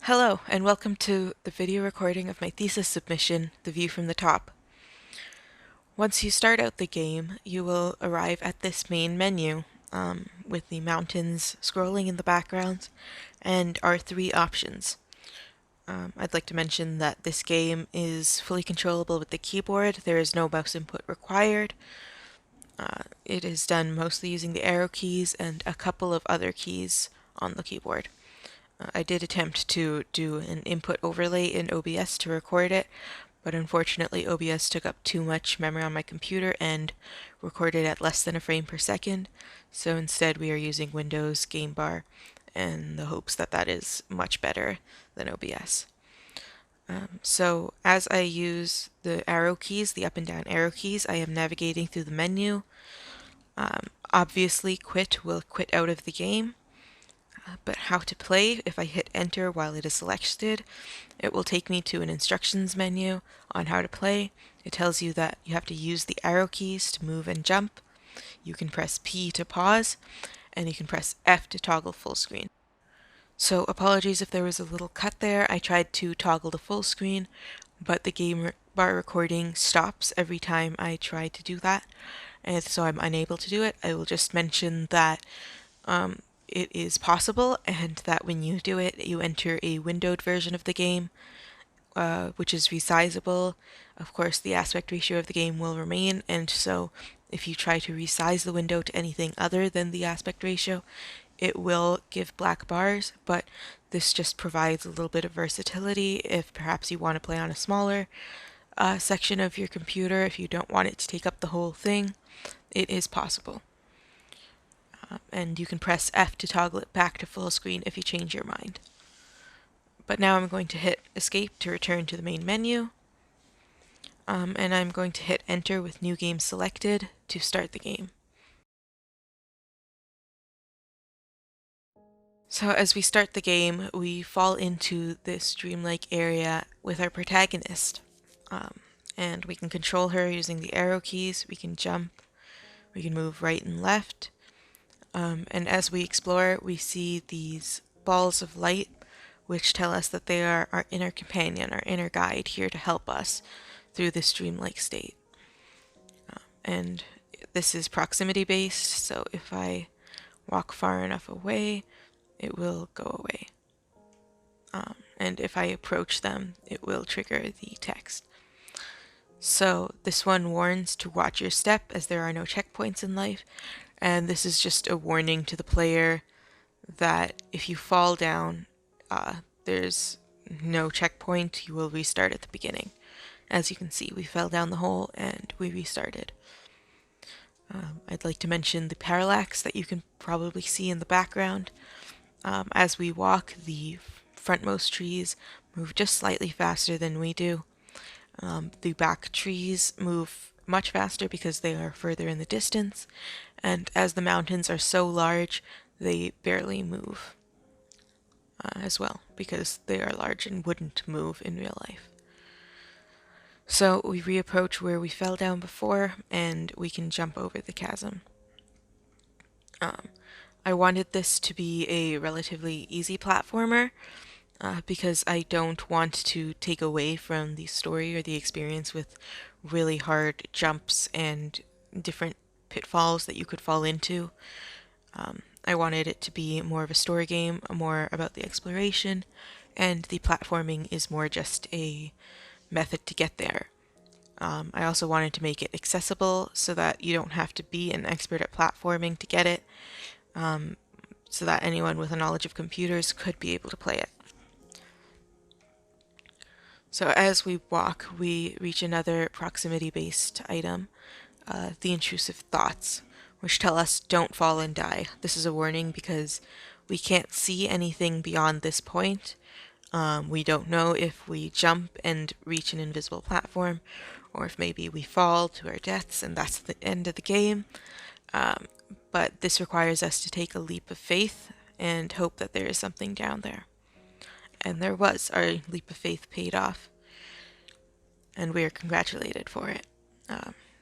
Hello, and welcome to the video recording of my thesis submission, The View from the Top. Once you start out the game, you will arrive at this main menu with the mountains scrolling in the background and our three options. I'd like to mention that this game is fully controllable with the keyboard. There is no mouse input required. It is done mostly using the arrow keys and a couple of other keys on the keyboard. I did attempt to do an input overlay in OBS to record it, but unfortunately OBS took up too much memory on my computer and recorded at less than a frame per second, so instead we are using Windows Game Bar in the hopes that that is much better than OBS. So as I use the arrow keys, the up and down arrow keys, I am navigating through the menu. Obviously quit will quit out of the game. But how to play, if I hit enter while it is selected, it will take me to an instructions menu on how to play. It tells you that you have to use the arrow keys to move and jump. You can press P to pause, and you can press F to toggle full screen. So apologies if there was a little cut there. I tried to toggle the full screen, but the game bar recording stops every time I try to do that, and so I'm unable to do it. I will just mention that it is possible, and that when you do it, you enter a windowed version of the game, which is resizable. Of course, the aspect ratio of the game will remain, and so if you try to resize the window to anything other than the aspect ratio, it will give black bars, but this just provides a little bit of versatility if perhaps you want to play on a smaller section of your computer, if you don't want it to take up the whole thing. It is possible. And you can press F to toggle it back to full screen if you change your mind. But now I'm going to hit escape to return to the main menu. And I'm going to hit enter with new game selected to start the game. So as we start the game, we fall into this dreamlike area with our protagonist. And we can control her using the arrow keys, we can jump, we can move right and left. And as we explore, we see these balls of light, which tell us that they are our inner companion, our inner guide, here to help us through this dreamlike state. And this is proximity based, so if I walk far enough away, it will go away. And if I approach them, it will trigger the text. So this one warns to watch your step, as there are no checkpoints in life, and this is just a warning to the player that if you fall down, there's no checkpoint, you will restart at the beginning. As you can see, we fell down the hole and we restarted. I'd like to mention the parallax that you can probably see in the background. As we walk, the frontmost trees move just slightly faster than we do. The back trees move much faster because they are further in the distance, and as the mountains are so large, they barely move as well, because they are large and wouldn't move in real life. So we reapproach where we fell down before, and we can jump over the chasm. I wanted this to be a relatively easy platformer, because I don't want to take away from the story or the experience with really hard jumps and different pitfalls that you could fall into. I wanted it to be more of a story game, more about the exploration, and the platforming is more just a method to get there. I also wanted to make it accessible so that you don't have to be an expert at platforming to get it, so that anyone with a knowledge of computers could be able to play it. So as we walk, we reach another proximity-based item, the intrusive thoughts, which tell us don't fall and die. This is a warning because we can't see anything beyond this point. We don't know if we jump and reach an invisible platform, or if maybe we fall to our deaths and that's the end of the game. But this requires us to take a leap of faith and hope that there is something down there. And there was. Our leap of faith paid off, and we are congratulated for it.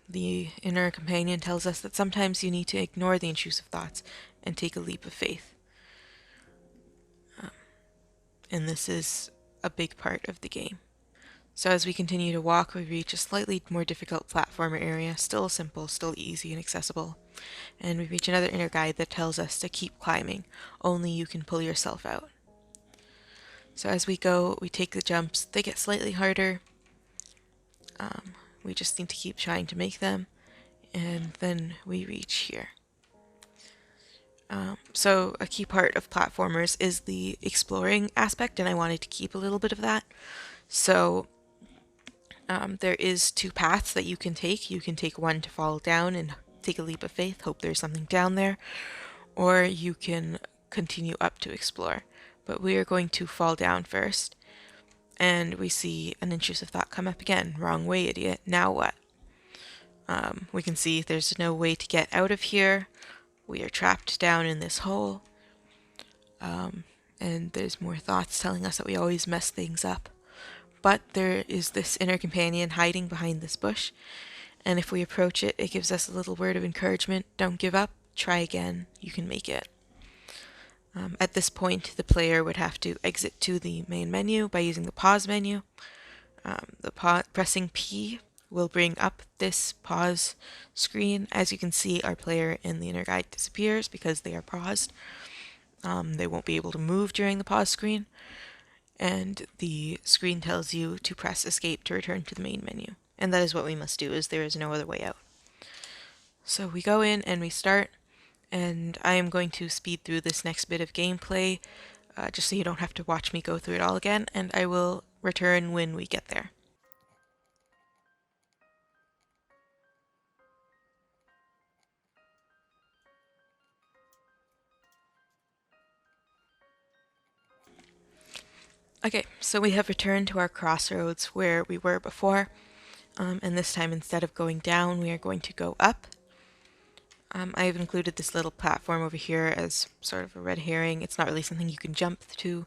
The inner companion tells us that sometimes you need to ignore the intrusive thoughts and take a leap of faith. and this is a big part of the game. So as we continue to walk, we reach a slightly more difficult platformer area, still simple, still easy and accessible. And we reach another inner guide that tells us to keep climbing, only you can pull yourself out. So as we go, we take the jumps, they get slightly harder. We just need to keep trying to make them, and then we reach here. So a key part of platformers is the exploring aspect, and I wanted to keep a little bit of that. So there is two paths that you can take. You can take one to fall down and take a leap of faith, hope there's something down there, or you can continue up to explore. But we are going to fall down first, and we see an intrusive thought come up again. Wrong way, idiot. Now what? We can see there's no way to get out of here. We are trapped down in this hole. And there's more thoughts telling us that we always mess things up. But there is this inner companion hiding behind this bush, and if we approach it, it gives us a little word of encouragement. Don't give up, try again, you can make it. At this point, the player would have to exit to the main menu by using the pause menu. Pressing P will bring up this pause screen. As you can see, our player in the inner guide disappears because they are paused. They won't be able to move during the pause screen, and the screen tells you to press escape to return to the main menu. And that is what we must do, as there is no other way out. So we go in and we start, and I am going to speed through this next bit of gameplay, just so you don't have to watch me go through it all again, and I will return when we get there. Okay, so we have returned to our crossroads where we were before, and this time instead of going down, we are going to go up. I have included this little platform over here as sort of a red herring. It's not really something you can jump to,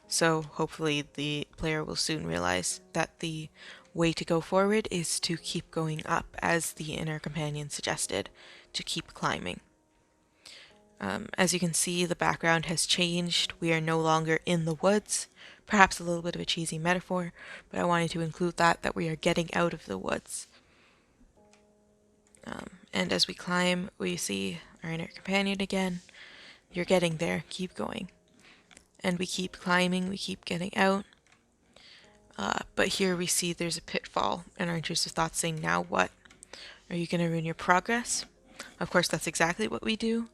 so hopefully the player will soon realize that the way to go forward is to keep going up, as the inner companion suggested, to keep climbing. As you can see, the background has changed. We are no longer in the woods. Perhaps a little bit of a cheesy metaphor, but I wanted to include that we are getting out of the woods. And as we climb, we see our inner companion again. You're getting there, keep going. And we keep climbing, we keep getting out. But here we see there's a pitfall, and our intrusive thoughts saying, now what? Are you going to ruin your progress? Of course, that's exactly what we do.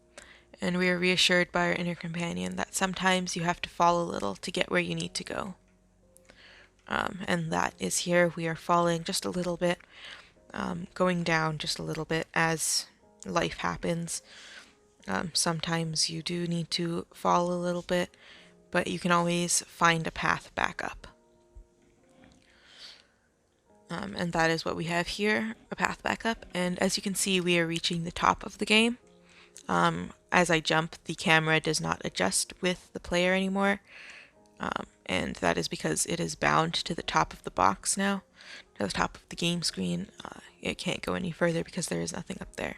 And we are reassured by our inner companion that sometimes you have to fall a little to get where you need to go. And that is here. We are falling just a little bit, going down just a little bit as life happens. Sometimes you do need to fall a little bit, but you can always find a path back up. And that is what we have here, a path back up. And as you can see, we are reaching the top of the game. As I jump, the camera does not adjust with the player anymore, and that is because it is bound to the top of the box now, to the top of the game screen. It can't go any further because there is nothing up there.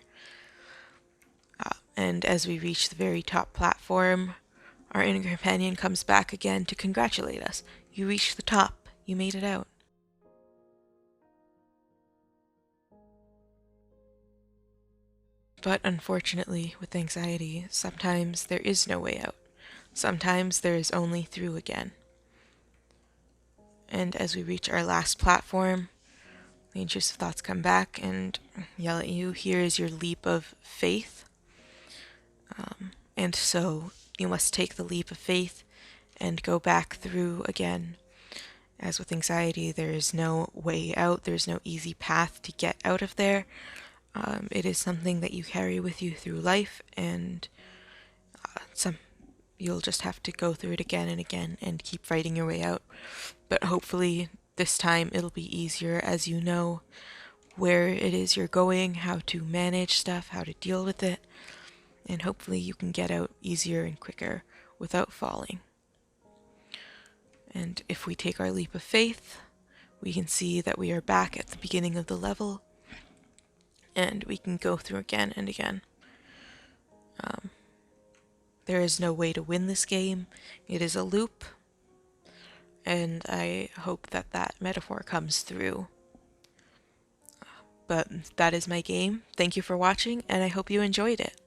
And as we reach the very top platform, our inner companion comes back again to congratulate us. You reached the top. You made it out. But unfortunately, with anxiety, sometimes there is no way out. Sometimes there is only through again. And as we reach our last platform, the intrusive thoughts come back and yell at you. Here is your leap of faith. And so you must take the leap of faith and go back through again. As with anxiety, there is no way out. There's no easy path to get out of there. It is something that you carry with you through life, and you'll just have to go through it again and again and keep fighting your way out. But hopefully this time it'll be easier, as you know where it is you're going, how to manage stuff, how to deal with it, and hopefully you can get out easier and quicker without falling. And if we take our leap of faith, we can see that we are back at the beginning of the level, and we can go through again and again. There is no way to win this game. It is a loop, and I hope that that metaphor comes through. But that is my game. Thank you for watching, and I hope you enjoyed it.